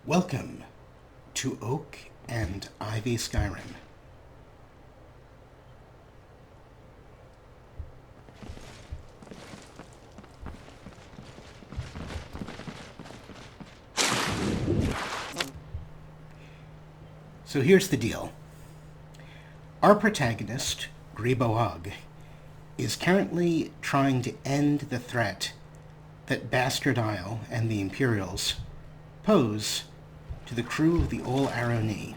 Welcome to Oak&IV Skyrim. So here's the deal. Our protagonist, Griboag, is currently trying to end the threat that Bastard Isle and the Imperials pose to the crew of the Ol Aroni.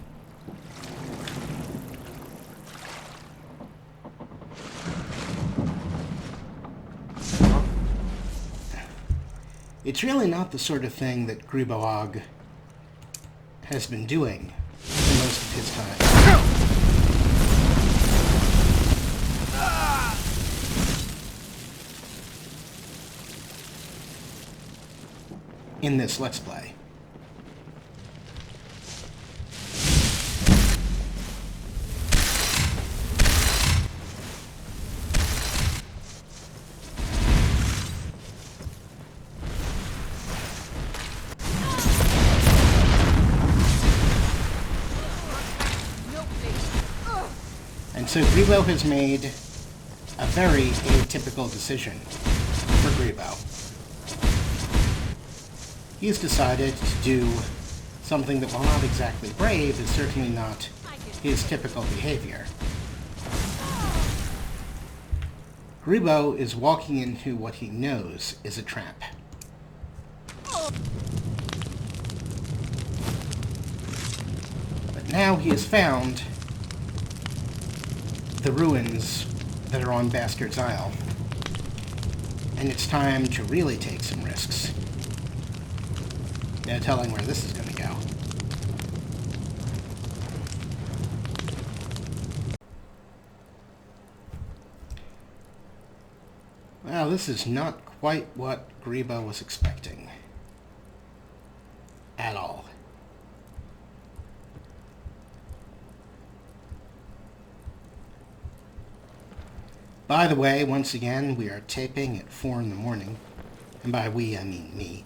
It's really not the sort of thing that Griboag has been doing for most of his time. In this Let's Play. And so Gribo has made a very atypical decision for Gribo. He's decided to do something that, while not exactly brave, is certainly not his typical behavior. Gribo is walking into what he knows is a trap. But now he has found the ruins that are on Bastard's Isle, and it's time to really take some risks. No telling where this is going to go. Well, this is not quite what Gribo was expecting. At all. By the way, once again, we are taping at 4 in the morning. And by we, I mean me.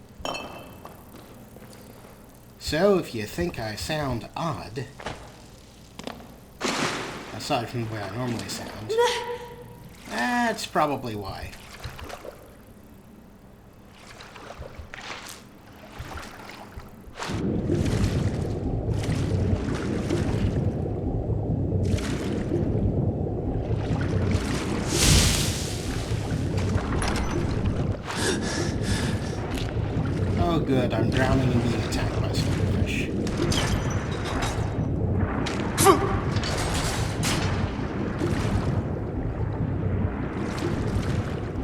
So, if you think I sound odd, aside from the way I normally sound, that's probably why. Oh good, I'm drowning and being attacked by silverfish.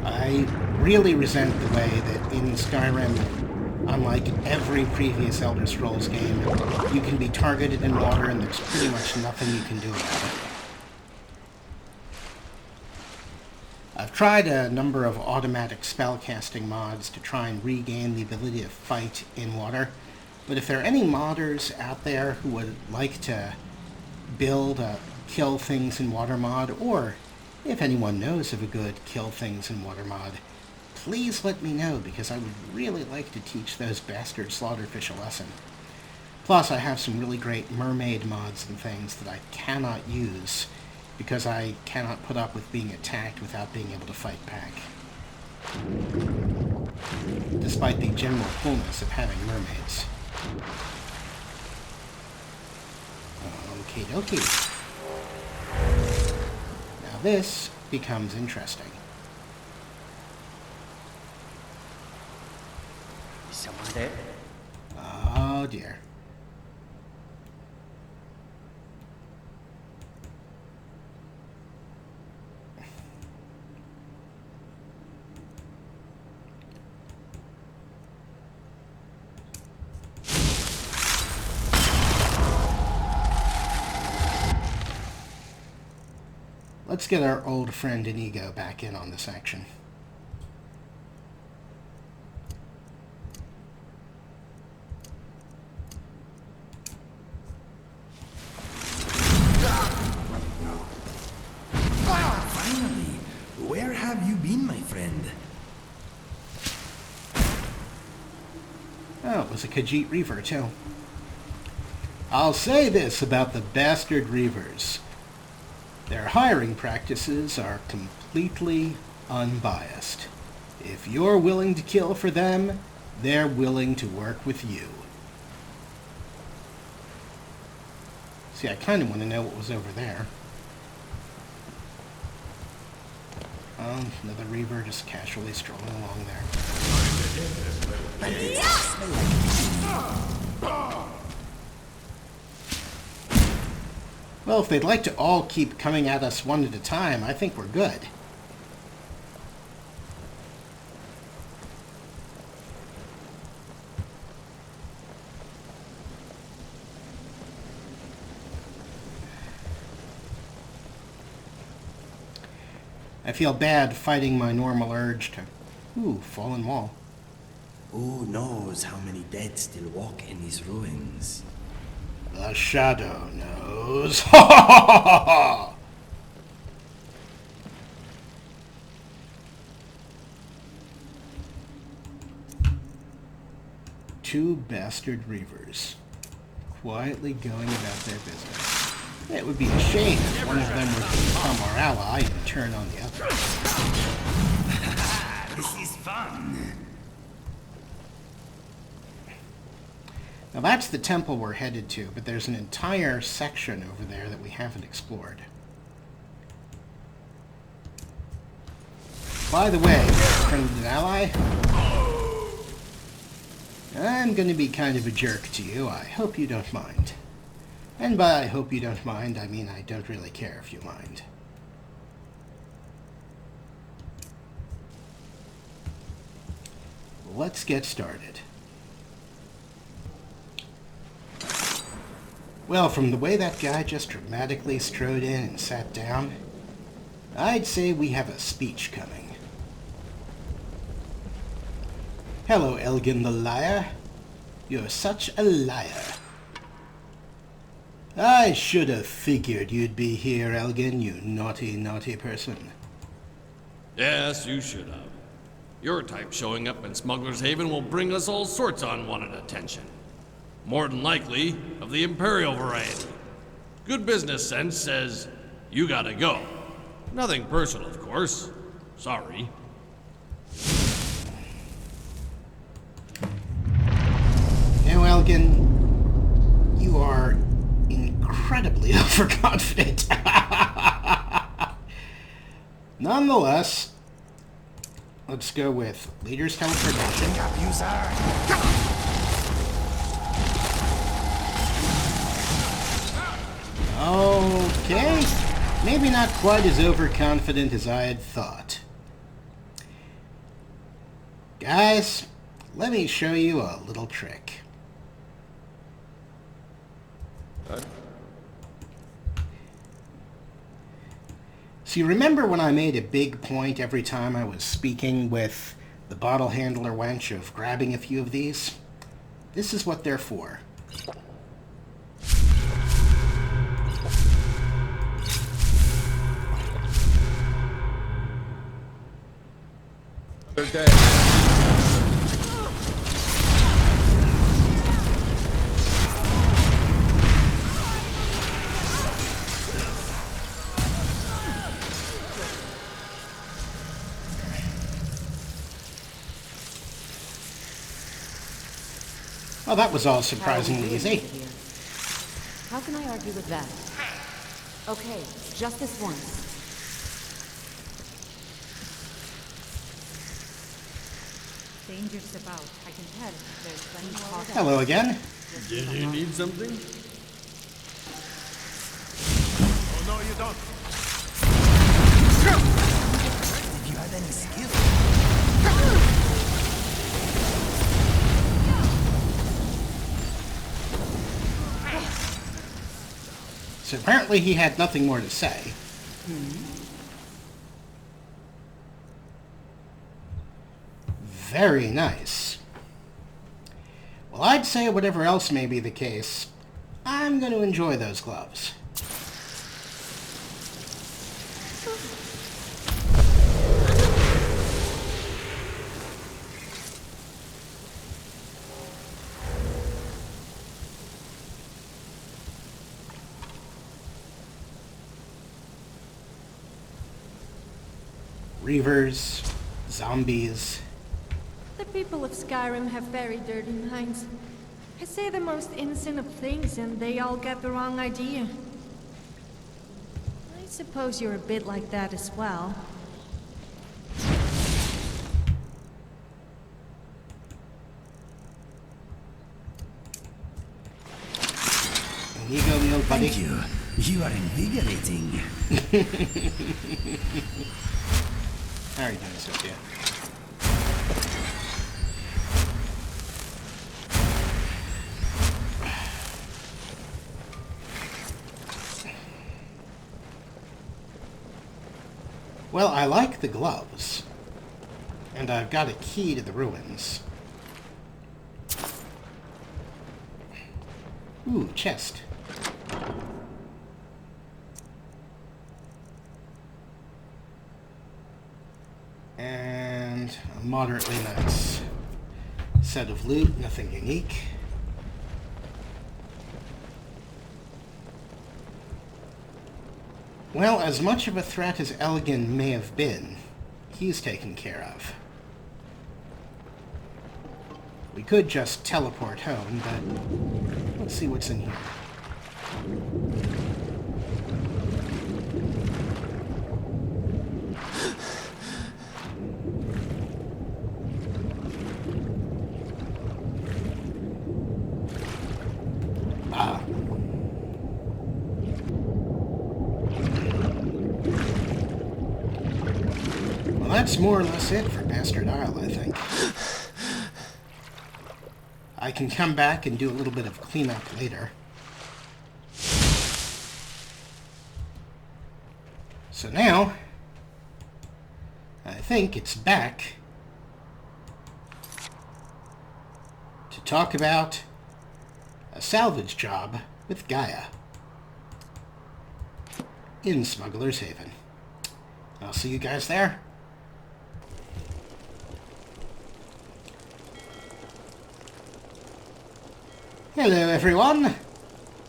I really resent the way that in Skyrim, unlike every previous Elder Scrolls game, you can be targeted in water and there's pretty much nothing you can do about it. I've tried a number of automatic spellcasting mods to try and regain the ability to fight in water, but if there are any modders out there who would like to build a kill things in water mod, or if anyone knows of a good kill things in water mod, please let me know, because I would really like to teach those bastard slaughterfish a lesson. Plus, I have some really great mermaid mods and things that I cannot use because I cannot put up with being attacked without being able to fight back. Despite the general coolness of having mermaids. Okie dokie. Now this becomes interesting. Is someone there? Oh dear. Let's get our old friend Inigo back in on this action. Finally! Where have you been, my friend? Oh, it was a Khajiit Reaver, too. I'll say this about the bastard Reavers. Their hiring practices are completely unbiased. If you're willing to kill for them, they're willing to work with you. See, I kind of want to know what was over there. Another Reaver just casually strolling along there. Well, if they'd like to all keep coming at us one at a time, I think we're good. I feel bad fighting my normal urge to... Ooh, fallen wall. Who knows how many dead still walk in these ruins? The Shadow knows. Ha ha ha ha ha! Two bastard Reavers, quietly going about their business. It would be a shame if one of them were to become our ally and turn on the other. This is fun. Now that's the temple we're headed to, but there's an entire section over there that we haven't explored. By the way, friend and ally, I'm going to be kind of a jerk to you. I hope you don't mind. And by I hope you don't mind, I mean I don't really care if you mind. Let's get started. Well, from the way that guy just dramatically strode in and sat down, I'd say we have a speech coming. Hello, Elgin the Liar. You're such a liar. I should have figured you'd be here, Elgin, you naughty, naughty person. Yes, you should have. Your type showing up in Smuggler's Haven will bring us all sorts of unwanted attention. More than likely, of the Imperial variety. Good business sense says, you gotta go. Nothing personal, of course. Sorry. Now, Elgin, you are incredibly overconfident. Nonetheless, let's go with Leader's Teleportation. Okay, maybe not quite as overconfident as I had thought. Guys, let me show you a little trick. So you remember when I made a big point every time I was speaking with the bottle handler wench of grabbing a few of these? This is what they're for. They're dead. Well, that was all surprisingly easy. How can I argue with that? Okay, just this once. Dangerous about. I can tell. There's plenty of hot. Hello again. Did you need something? Oh no, you don't. If you have any skill. So apparently he had nothing more to say. Very nice. Well, I'd say whatever else may be the case, I'm going to enjoy those gloves. Reavers, zombies. The people of Skyrim have very dirty minds. I say the most innocent of things and they all get the wrong idea. I suppose you're a bit like that as well. There you go, little buddy. Thank you. You are invigorating. How are you doing, Sofia? Well, I like the gloves. And I've got a key to the ruins. Ooh, chest. And a moderately nice set of loot, nothing unique. Well, as much of a threat as Elgin may have been, he's taken care of. We could just teleport home, but let's see what's in here. Ah. Well, that's more or less it for Bastard Isle, I think. I can come back and do a little bit of cleanup later. So now, I think it's back to talk about a salvage job with Gaia in Smuggler's Haven. I'll see you guys there. Hello everyone!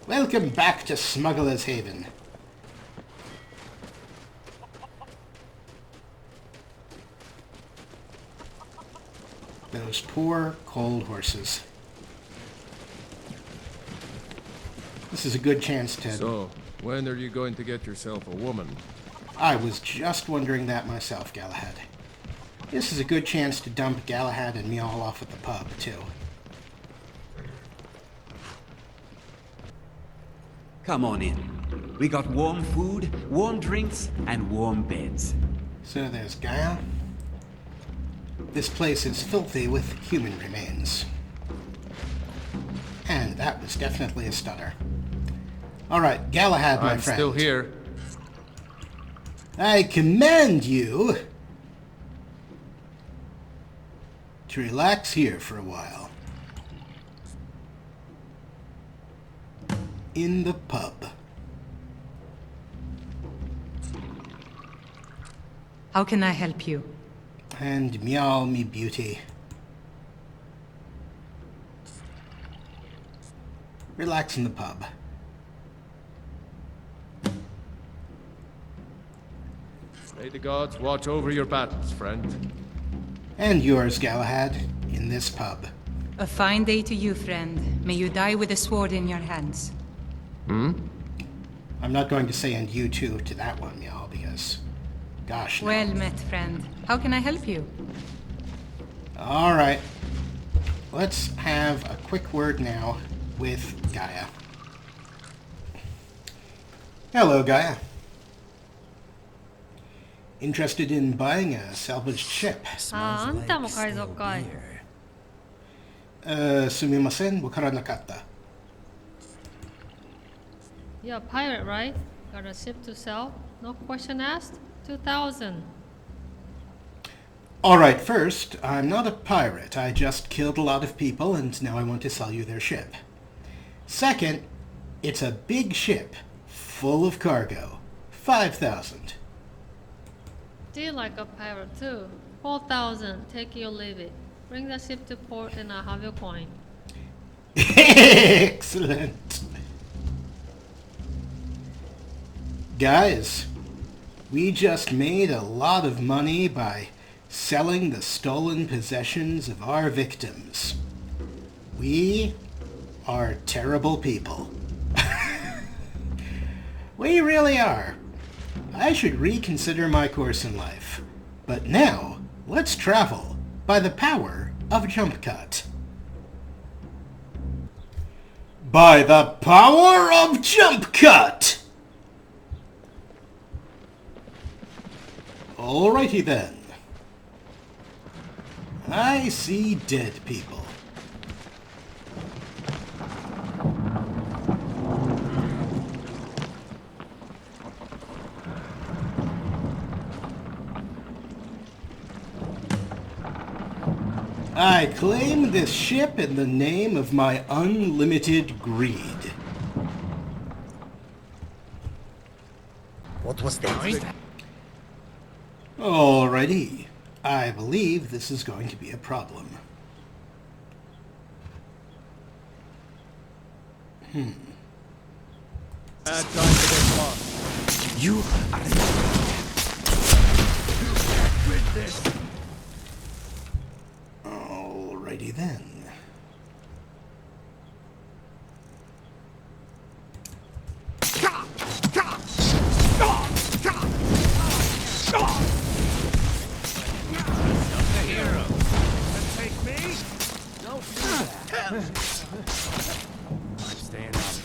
Welcome back to Smuggler's Haven. Those poor, cold horses. This is a good chance to... So, when are you going to get yourself a woman? I was just wondering that myself, Galahad. This is a good chance to dump Galahad and me all off at the pub, too. Come on in. We got warm food, warm drinks, and warm beds. So there's Gaia. This place is filthy with human remains. And that was definitely a stutter. Alright, Galahad, my I'm friend. still here. I command you to relax here for a while. In the pub. How can I help you? And meow me beauty. Relax in the pub. May the gods watch over your battles, friend. And yours, Galahad, in this pub. A fine day to you, friend. May you die with a sword in your hands. I'm not going to say and you too to that one, meow, because... Gosh, no. Well met, friend. How can I help you? Alright. Let's have a quick word now with Gaia. Hello, Gaia. Interested in buying a salvaged ship? あんたも海賊かい。sumimasen, wakara nakata. You're a pirate, right? Got a ship to sell? No question asked? 2,000. Alright, first, I'm not a pirate. I just killed a lot of people and now I want to sell you their ship. Second, it's a big ship, full of cargo. 5,000. Do you like a pirate too? 4,000. Take it or leave it. Bring the ship to port and I'll have your coin. Excellent. Guys, We just made a lot of money by selling the stolen possessions of our victims. We are terrible people. We really are. I should reconsider my course in life. But now, let's travel by the power of jump cut. By the power of jump cut! Alrighty then. I see dead people. I claim this ship in the name of my unlimited greed. What was that? Alrighty. I believe this is going to be a problem. Bad time to get lost. You are... With this. Alrighty then. I'm staying out.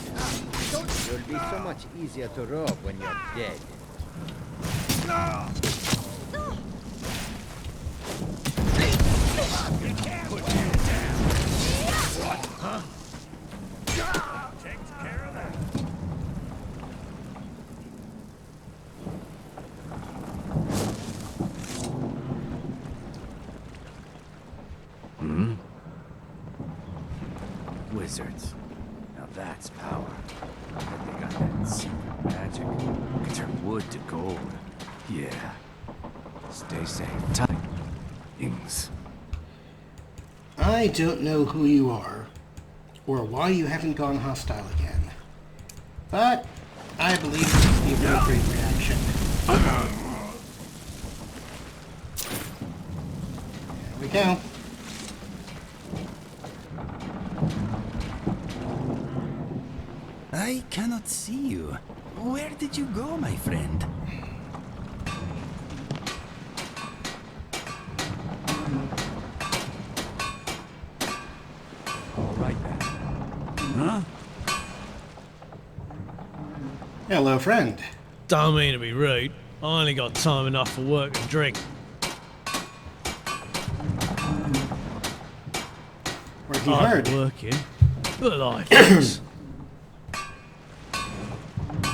You'll be so much easier to rob when you're dead. You can't put you down. What? Huh? Takes care of that. Wizards. Now that's power. I bet they got that secret magic. Can turn wood to gold. Yeah. Stay safe. Tidings. I don't know who you are, or why you haven't gone hostile again. But I believe this is the appropriate reaction. There we go. I cannot see you. Where did you go, my friend? All right then. Huh? Hello, friend. Don't mean to be rude. I only got time enough for work and drink. Working I'm hard. working, but life is.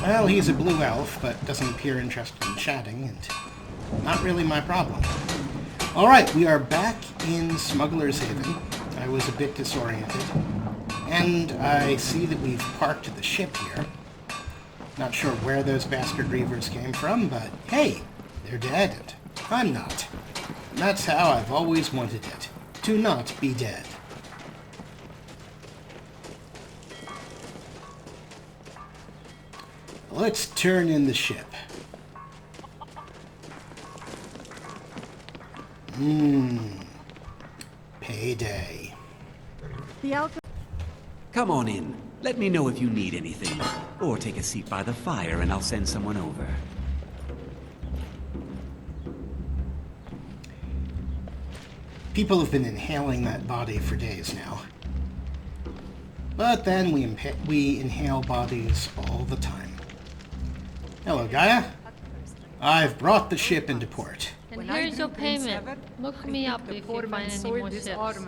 Well, he's a blue elf, but doesn't appear interested in chatting, and not really my problem. Alright, we are back in Smuggler's Haven. I was a bit disoriented, and I see that we've parked the ship here. Not sure where those bastard reavers came from, but hey, they're dead, and I'm not. And that's how I've always wanted it, to not be dead. Let's turn in the ship. Payday. Come on in. Let me know if you need anything. Or take a seat by the fire and I'll send someone over. People have been inhaling that body for days now. But then we inhale bodies all the time. Hello, Gaia. I've brought the ship into port. And here's your payment. Look me up if you find any more ships.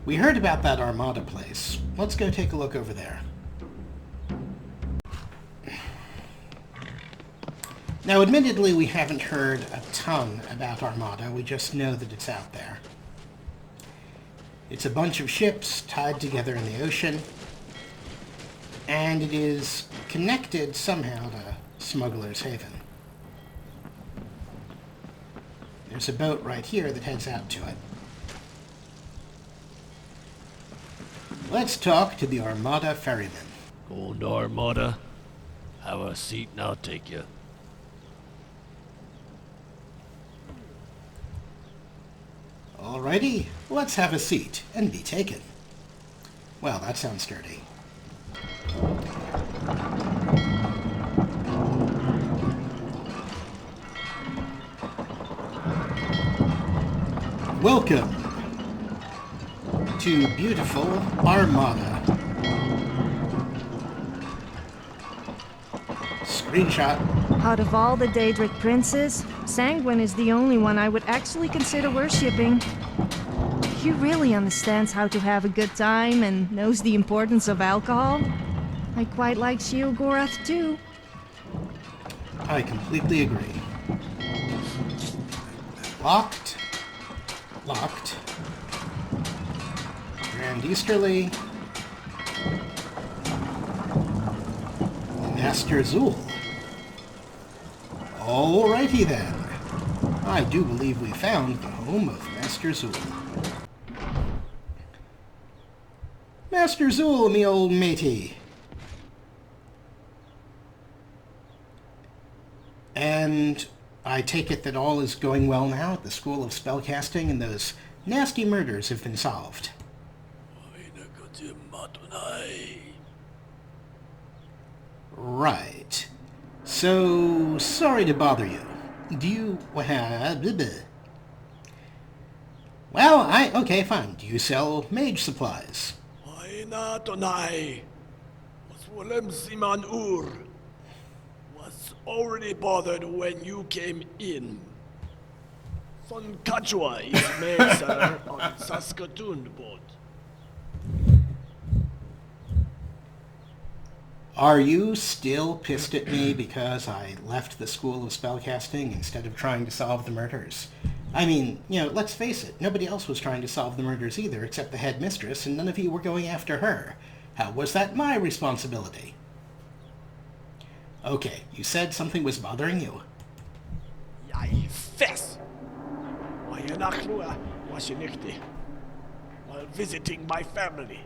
We heard about that Armada place. Let's go take a look over there. Now, admittedly, we haven't heard a ton about Armada. We just know that it's out there. It's a bunch of ships tied together in the ocean, and it is connected somehow to Smuggler's Haven. There's a boat right here that heads out to it. Let's talk to the Armada ferryman. Old Armada. Have a seat and I'll take you. Alrighty, let's have a seat and be taken. Well, that sounds sturdy. Welcome to beautiful Armada. Screenshot. Out of all the Daedric princes, Sanguine is the only one I would actually consider worshipping. He really understands how to have a good time and knows the importance of alcohol. I quite like Sheogorath too. I completely agree. Locked. Locked. Grand Easterly. Master Zool. Alrighty then. I do believe we found the home of Master Zool. Master Zool, me old matey. And I take it that all is going well now at the School of Spellcasting and those nasty murders have been solved. Right. So, sorry to bother you. Do you... Well, okay, fine. Do you sell mage supplies? Was already bothered when you came in. Son Kachua is made, sir, on Saskatoon boat. Are you still pissed at me because I left the School of Spellcasting instead of trying to solve the murders? I mean, let's face it, nobody else was trying to solve the murders either except the headmistress, and none of you were going after her. How was that my responsibility? Okay, you said something was bothering you. Yai fess! Wayanaklua washinikti. While visiting my family,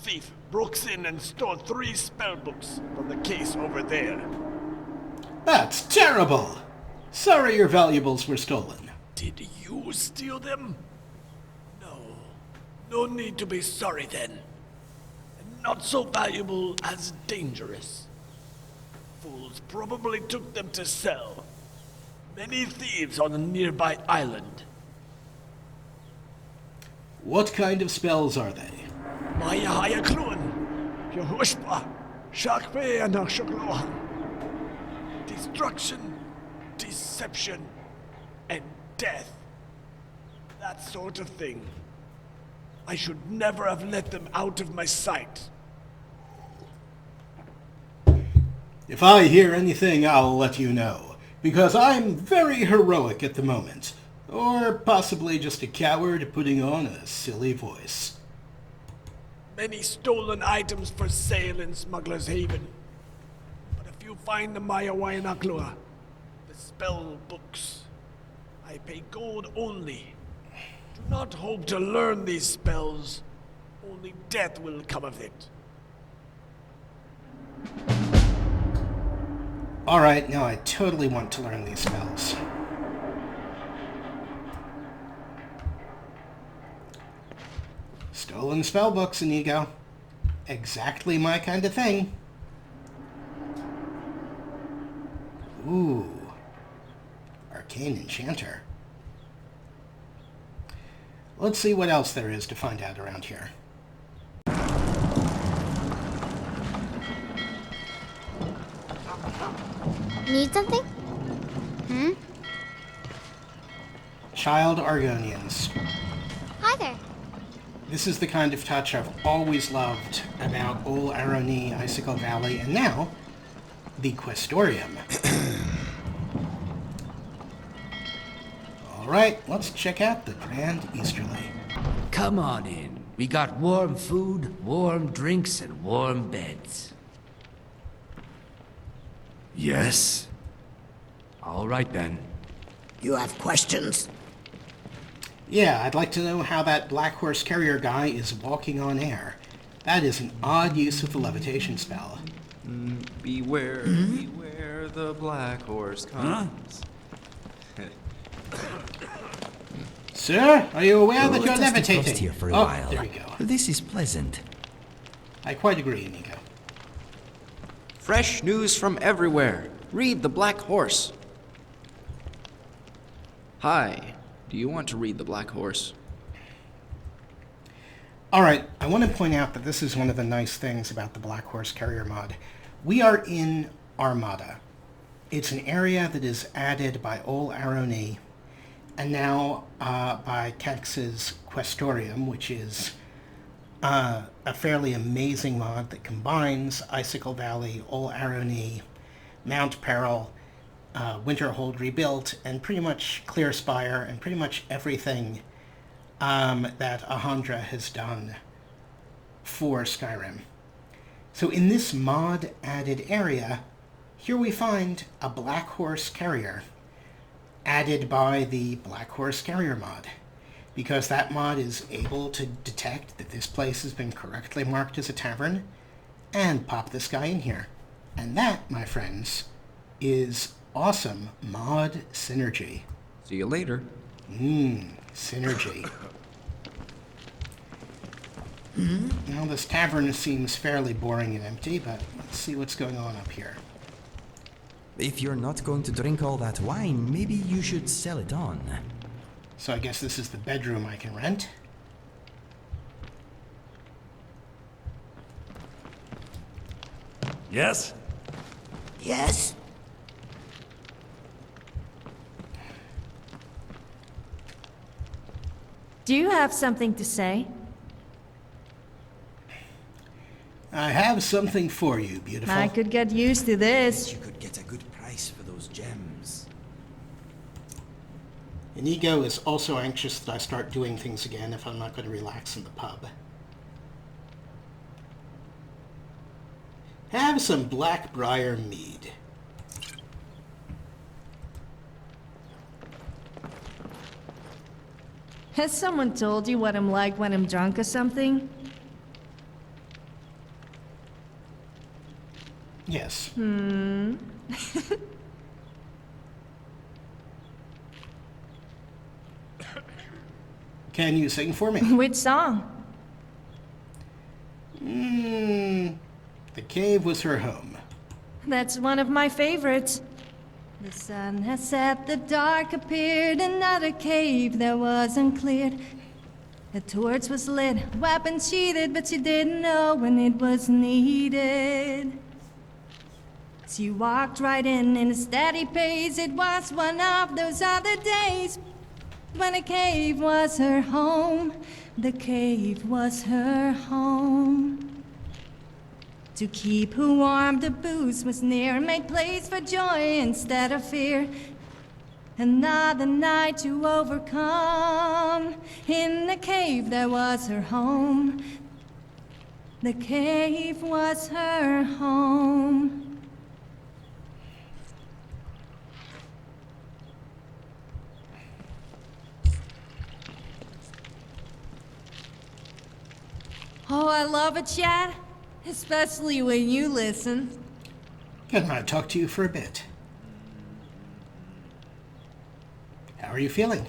thief broke in and stole 3 spellbooks from the case over there. That's terrible! Sorry your valuables were stolen. Did you steal them? No. No need to be sorry then. Not so valuable as dangerous. Fools probably took them to sell. Many thieves on a nearby island. What kind of spells are they? Maya Hayakluan, Yahushpa, Shakpe and Shuklohan. Destruction, deception, and death. That sort of thing. I should never have let them out of my sight. If I hear anything, I'll let you know, because I'm very heroic at the moment. Or possibly just a coward putting on a silly voice. Many stolen items for sale in Smuggler's Haven. But if you find the Maya Wainaklua, the spell books, I pay gold only. Do not hope to learn these spells. Only death will come of it. Alright, now I totally want to learn these spells. Stolen spellbooks, Inigo. Exactly my kind of thing. Ooh. Arcane Enchanter. Let's see what else there is to find out around here. Need something? Child Argonians. Hi there. This is the kind of touch I've always loved about Old Aroni, Icicle Valley, and now, the Questorium. Alright, let's check out the Grand Easterly. Come on in. We got warm food, warm drinks, and warm beds. Yes? All right then. You have questions? Yeah, I'd like to know how that Black Horse Carrier guy is walking on air. That is an odd use of the levitation spell. Beware, beware, the black horse comes. Sir, are you aware that Let you're us defrost levitating? here for a Oh, while. there we go. This is pleasant. I quite agree, Nico. Fresh news from everywhere. Read the black horse. Hi, do you want to read the black horse? Alright, I want to point out that this is one of the nice things about the Black Horse Carrier mod. We are in Armada. It's an area that is added by Oak&IV and now by Texas Questorium, which is a fairly amazing mod that combines Icicle Valley, Oak&IV, Mount Peril, Winterhold Rebuilt, and pretty much Clearspire, and pretty much everything that Alejandra has done for Skyrim. So in this mod added area, here we find a Black Horse Carrier added by the Black Horse Carrier mod, because that mod is able to detect that this place has been correctly marked as a tavern and pop this guy in here. And that, my friends, is awesome mod synergy. See you later. Synergy. Now this tavern seems fairly boring and empty, but let's see what's going on up here. If you're not going to drink all that wine, maybe you should sell it on. So I guess this is the bedroom I can rent. Yes? Yes? Do you have something to say? I have something for you, beautiful. I could get used to this. You could get a good price for those gems. Inigo is also anxious that I start doing things again if I'm not going to relax in the pub. Have some Blackbriar mead. Has someone told you what I'm like when I'm drunk or something? Yes. Can you sing for me? Which song? The cave was her home. That's one of my favorites. The sun has set, the dark appeared, another cave that wasn't cleared. The torch was lit, weapon sheathed, but she didn't know when it was needed. She walked right in a steady pace. It was one of those other days when a cave was her home. The cave was her home. To keep her warm, the booze was near, make place for joy instead of fear. Another night to overcome. In the cave that was her home. The cave was her home. Oh, I love a chat, especially when you listen. Can I talk to you for a bit? How are you feeling?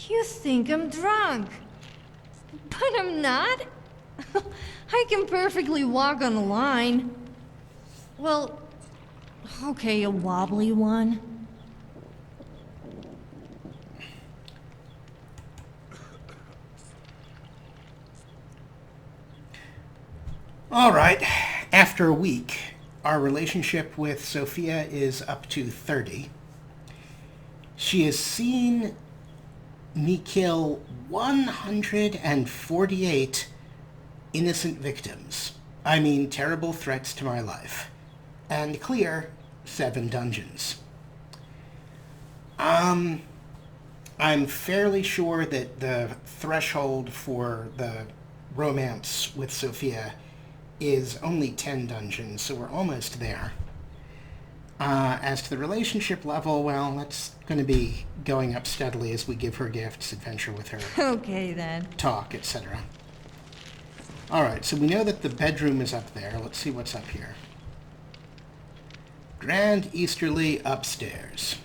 You think I'm drunk, but I'm not. I can perfectly walk on a line. Well, okay, a wobbly one. All right. After a week, our relationship with Sofia is up to 30. She has seen me kill 148 innocent victims. I mean, terrible threats to my life. And clear 7 dungeons. I'm fairly sure that the threshold for the romance with Sofia is only 10 dungeons, so we're almost there. As to the relationship level, well, that's going to be going up steadily as we give her gifts, adventure with her, Okay then. talk, etc. Alright, so we know that the bedroom is up there. Let's see what's up here. Grand Easterly upstairs.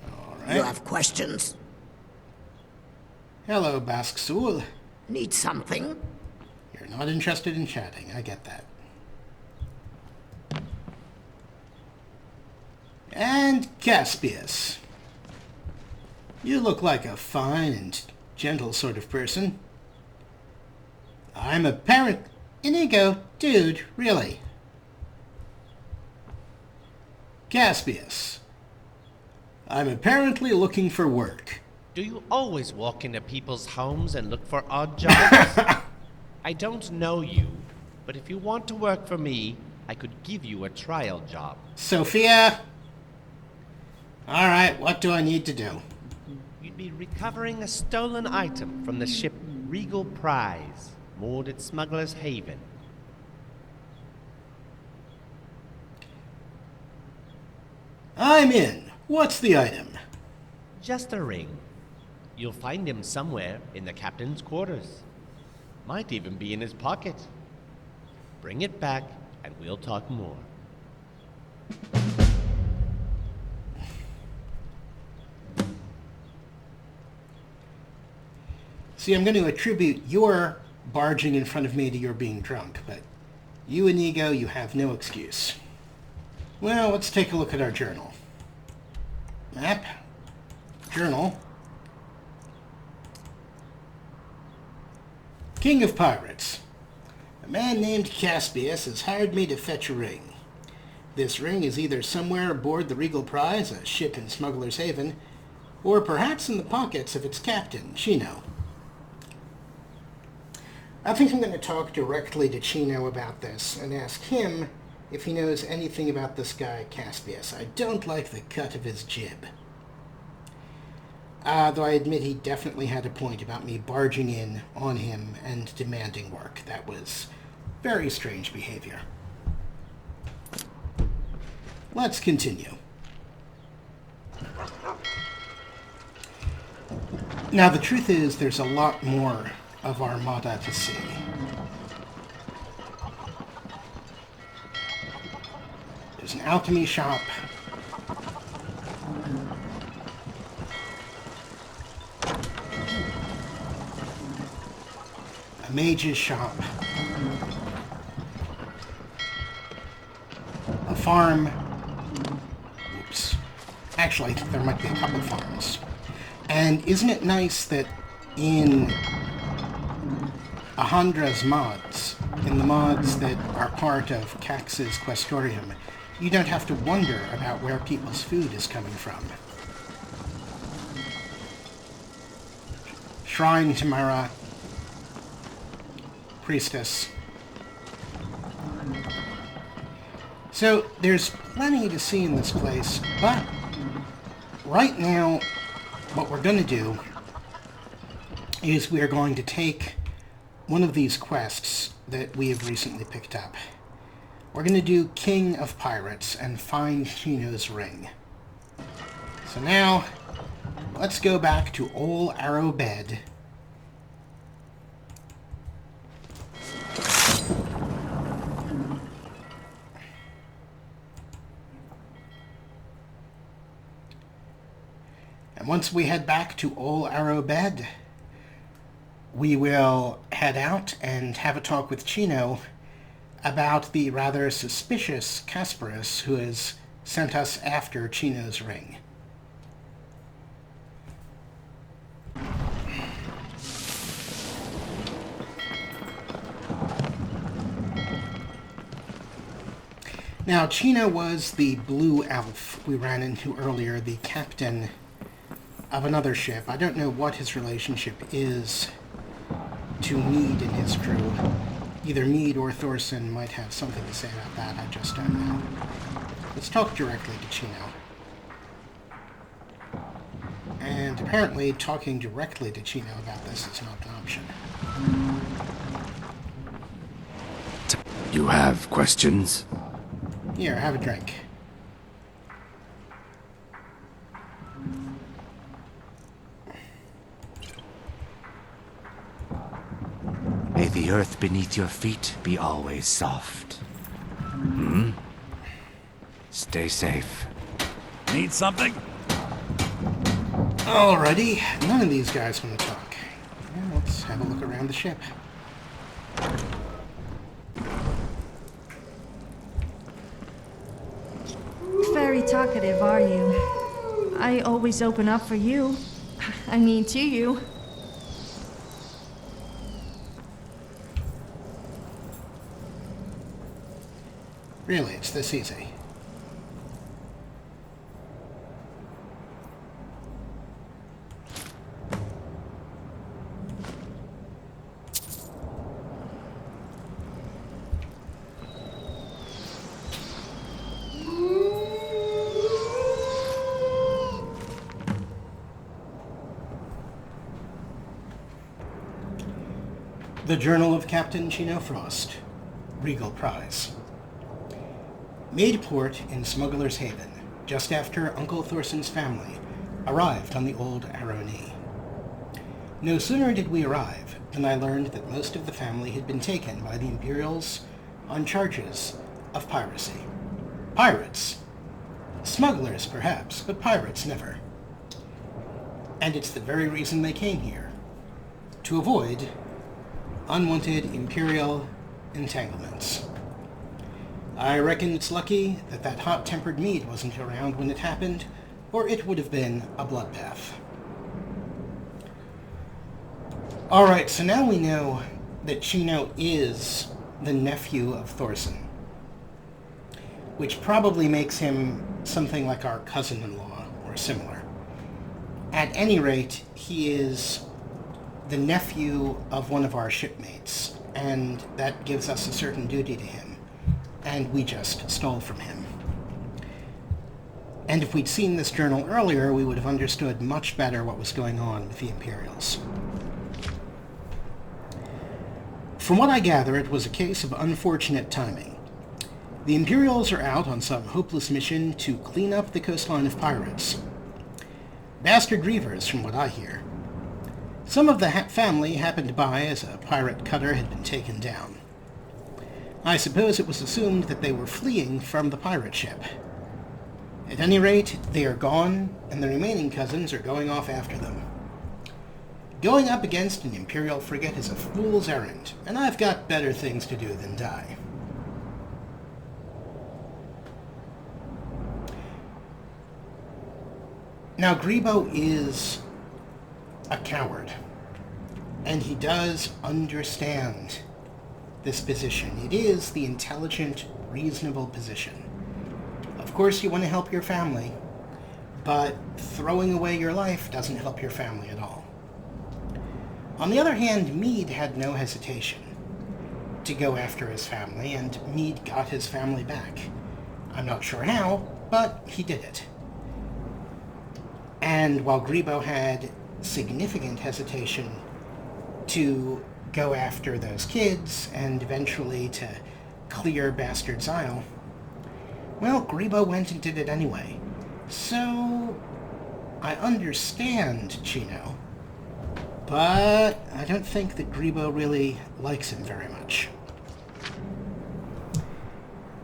Alright. You have questions? Hello, Basksul. Need something? You're not interested in chatting, I get that. And Caspius. You look like a fine and gentle sort of person. I'm a parent... Inigo, dude, really. Caspius. I'm apparently looking for work. Do you always walk into people's homes and look for odd jobs? I don't know you, but if you want to work for me, I could give you a trial job. Sofia? Alright, what do I need to do? You'd be recovering a stolen item from the ship Regal Prize, moored at Smuggler's Haven. I'm in. What's the item? Just a ring. You'll find him somewhere in the captain's quarters. Might even be in his pocket. Bring it back and we'll talk more. See, I'm going to attribute your barging in front of me to your being drunk, but you, Inigo, you have no excuse. Well, let's take a look at our journal. Map. Journal. King of Pirates. A man named Caspius has hired me to fetch a ring. This ring is either somewhere aboard the Regal Prize, a ship in Smuggler's Haven, or perhaps in the pockets of its captain, Chino. I think I'm going to talk directly to Chino about this and ask him if he knows anything about this guy, Caspius. I don't like the cut of his jib. Though I admit he definitely had a point about me barging in on him and demanding work. That was very strange behavior. Let's continue. Now, the truth is, there's a lot more of Armada to see. There's an alchemy shop. A mage's shop. A farm. Oops. Actually, I think there might be a couple farms. And isn't it nice that in Ahandra's mods, in the mods that are part of Cax's Questorium, you don't have to wonder about where people's food is coming from. Shrine Tamara. Priestess. So, there's plenty to see in this place, but right now, what we're going to do is we are going to take one of these quests that we have recently picked up. We're going to do King of Pirates and find Chino's ring. So now, let's go back to Old Arrow Bed. And once we head back to Old Arrow Bed, we will head out and have a talk with Chino about the rather suspicious Casparus who has sent us after Chino's ring. Now, Chino was the blue elf we ran into earlier, the captain of another ship. I don't know what his relationship is to Mead and his crew. Either Mead or Thorson might have something to say about that, I just don't know. Let's talk directly to Chino. And apparently talking directly to Chino about this is not an option. You have questions? Here, have a drink. the earth beneath your feet be always soft. Stay safe. Need something? Alrighty, none of these guys want to talk. Well, let's have a look around the ship. Very talkative, are you? I always open up for you. I mean, to you. Really, it's this easy. The Journal of Captain Chino Frost, Regal Prize. Made port in Smuggler's Haven, just after Uncle Thorson's family arrived on the old Aroni. No sooner did we arrive than I learned that most of the family had been taken by the Imperials on charges of piracy. Pirates! Smugglers, perhaps, but pirates never. And it's the very reason they came here. To avoid unwanted Imperial entanglements. I reckon it's lucky that that hot-tempered Meade wasn't around when it happened, or it would have been a bloodbath. Alright, so now we know that Chino is the nephew of Thorson, which probably makes him something like our cousin-in-law, or similar. At any rate, he is the nephew of one of our shipmates, and that gives us a certain duty to him, and we just stole from him. And if we'd seen this journal earlier, we would have understood much better what was going on with the Imperials. From what I gather, it was a case of unfortunate timing. The Imperials are out on some hopeless mission to clean up the coastline of pirates. Bastard reavers, from what I hear. Some of the family happened by as a pirate cutter had been taken down. I suppose it was assumed that they were fleeing from the pirate ship. At any rate, they are gone, and the remaining cousins are going off after them. Going up against an Imperial frigate is a fool's errand, and I've got better things to do than die. Now, Grebo is a coward, and he does understand this position. It is the intelligent, reasonable position. Of course, you want to help your family, but throwing away your life doesn't help your family at all. On the other hand, Meade had no hesitation to go after his family, and Meade got his family back. I'm not sure how, but he did it. And while Grebo had significant hesitation to go after those kids and eventually to clear Bastard's Isle, well, Grebo went and did it anyway. So, I understand Chino, but I don't think that Grebo really likes him very much.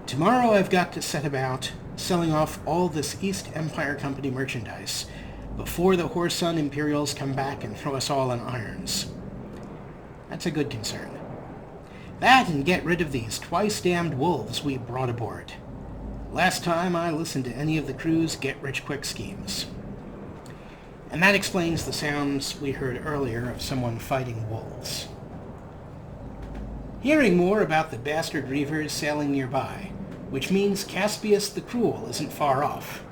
Tomorrow I've got to set about selling off all this East Empire Company merchandise before the Whoreson Imperials come back and throw us all in irons. That's a good concern. That and get rid of these twice-damned wolves we brought aboard. Last time I listened to any of the crew's get-rich-quick schemes. And that explains the sounds we heard earlier of someone fighting wolves. Hearing more about the bastard reavers sailing nearby, which means Caspius the Cruel isn't far off.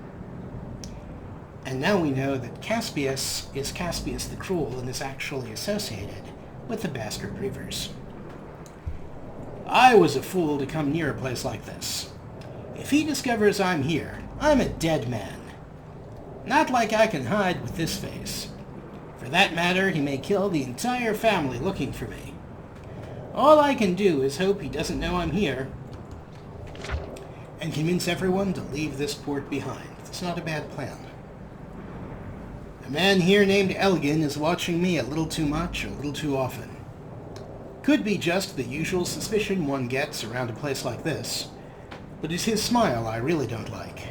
And now we know that Caspius is Caspius the Cruel and is actually associated with the bastard reavers. I was a fool to come near a place like this. If he discovers I'm here, I'm a dead man. Not like I can hide with this face. For that matter, he may kill the entire family looking for me. All I can do is hope he doesn't know I'm here, and convince everyone to leave this port behind. It's not a bad plan. A man here named Elgin is watching me a little too much, a little too often. Could be just the usual suspicion one gets around a place like this, but it's his smile I really don't like.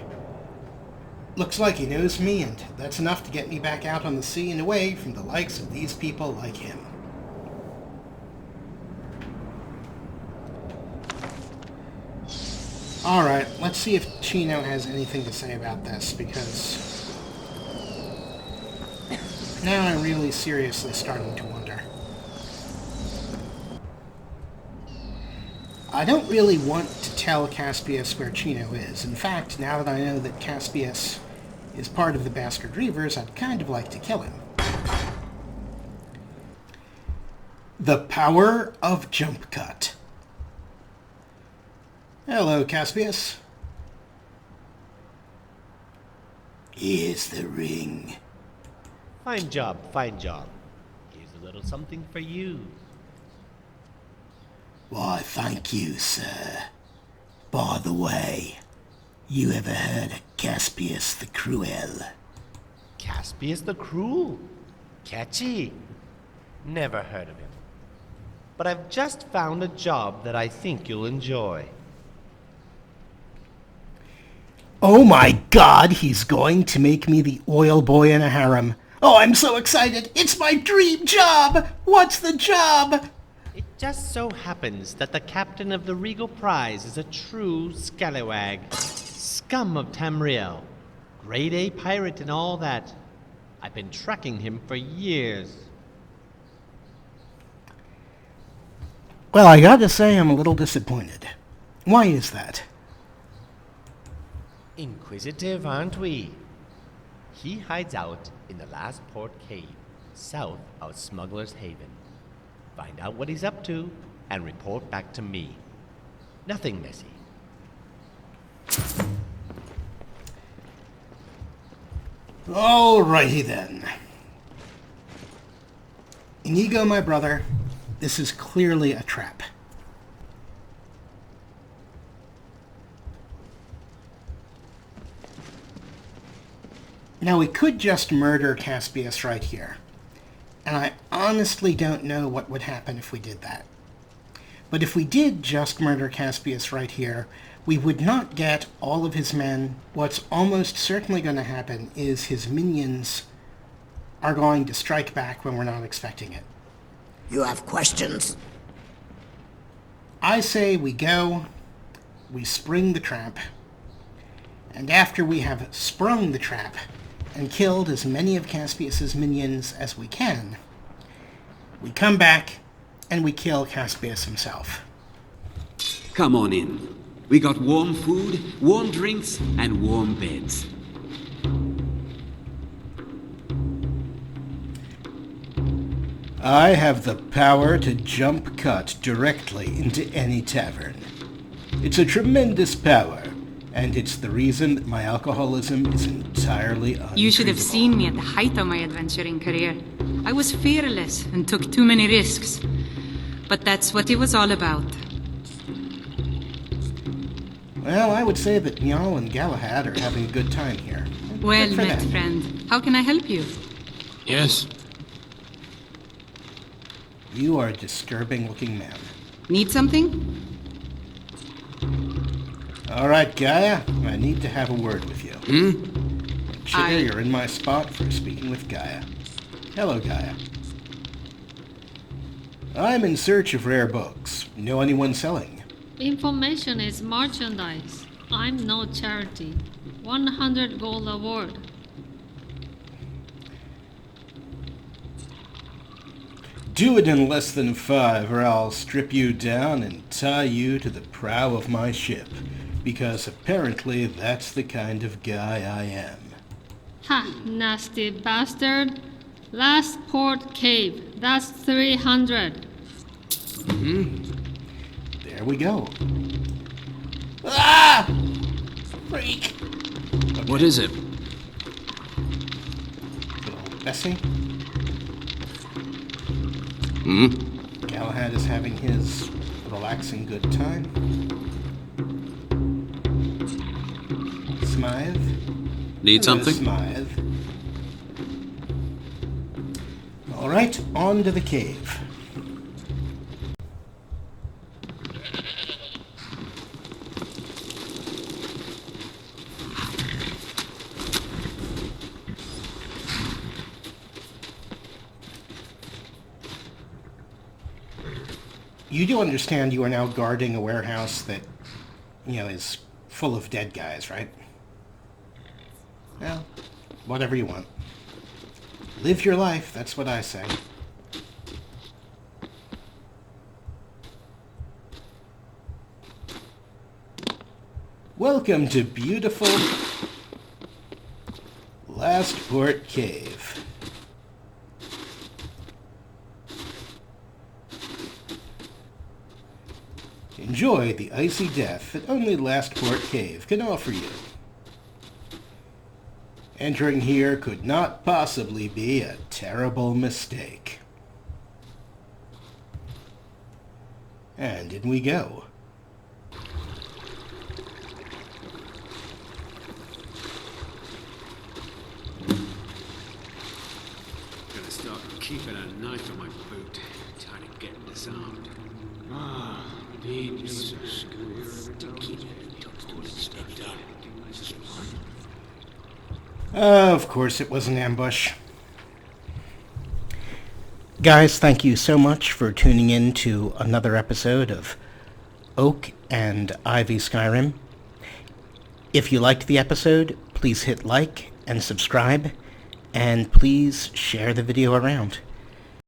Looks like he knows me, and that's enough to get me back out on the sea and away from the likes of these people like him. Alright, let's see if Chino has anything to say about this, because now I'm really seriously starting to wonder. I don't really want to tell Caspius where Chino is. In fact, now that I know that Caspius is part of the Bastard Reavers, I'd kind of like to kill him. The power of jump cut. Hello, Caspius. Here's the ring. Fine job, fine job. Here's a little something for you. Why, thank you, sir. By the way, you ever heard of Caspius the Cruel? Caspius the Cruel? Catchy. Never heard of him. But I've just found a job that I think you'll enjoy. Oh my god, he's going to make me the oil boy in a harem. Oh, I'm so excited! It's my dream job! What's the job? It just so happens that the captain of the Regal Prize is a true scallywag. Scum of Tamriel. Grade A pirate and all that. I've been tracking him for years. Well, I gotta say I'm a little disappointed. Why is that? Inquisitive, aren't we? He hides out in the last port cave, south of Smuggler's Haven. Find out what he's up to, and report back to me. Nothing messy. Alrighty then. Inigo, my brother, this is clearly a trap. Now, we could just murder Caspius right here. And I honestly don't know what would happen if we did that. But if we did just murder Caspius right here, we would not get all of his men. What's almost certainly going to happen is his minions are going to strike back when we're not expecting it. You have questions? I say we go, we spring the trap, and after we have sprung the trap and killed as many of Caspius's minions as we can, we come back and we kill Caspius himself. Come on in. We got warm food, warm drinks, and warm beds. I have the power to jump cut directly into any tavern. It's a tremendous power, and it's the reason that my alcoholism is entirely untreatable. You should have seen me at the height of my adventuring career. I was fearless and took too many risks. But that's what it was all about. Well, I would say that Njal and Galahad are having a good time here. Well Good for met, them. friend. How can I help you? Yes. You are a disturbing-looking man. Need something? All right, Gaia, I need to have a word with you. Chigga, you're in my spot for speaking with Gaia. Hello, Gaia. I'm in search of rare books. Know anyone selling? Information is merchandise. I'm no charity. 100 gold award. Do it in less than 5, or I'll strip you down and tie you to the prow of my ship, because apparently that's the kind of guy I am. Ha, nasty bastard. Last port cave. That's 300. There we go. Ah! Freak! What is it? Good old Bessie. Hmm? Galahad is having his relaxing good time. Smythe. Need Hello, something? Smythe. All right, on to the cave. You do understand you are now guarding a warehouse that, is full of dead guys, right? Well, whatever you want. Live your life, that's what I say. Welcome to beautiful Lastport Cave. Enjoy the icy death that only Lastport Cave can offer you. Entering here could not possibly be a terrible mistake. And in we go. Gotta start keeping a knife in my boot. Tired of getting disarmed. Need some Of course it was an ambush. Guys, thank you so much for tuning in to another episode of Oak and Ivy Skyrim. If you liked the episode, please hit like and subscribe, and please share the video around.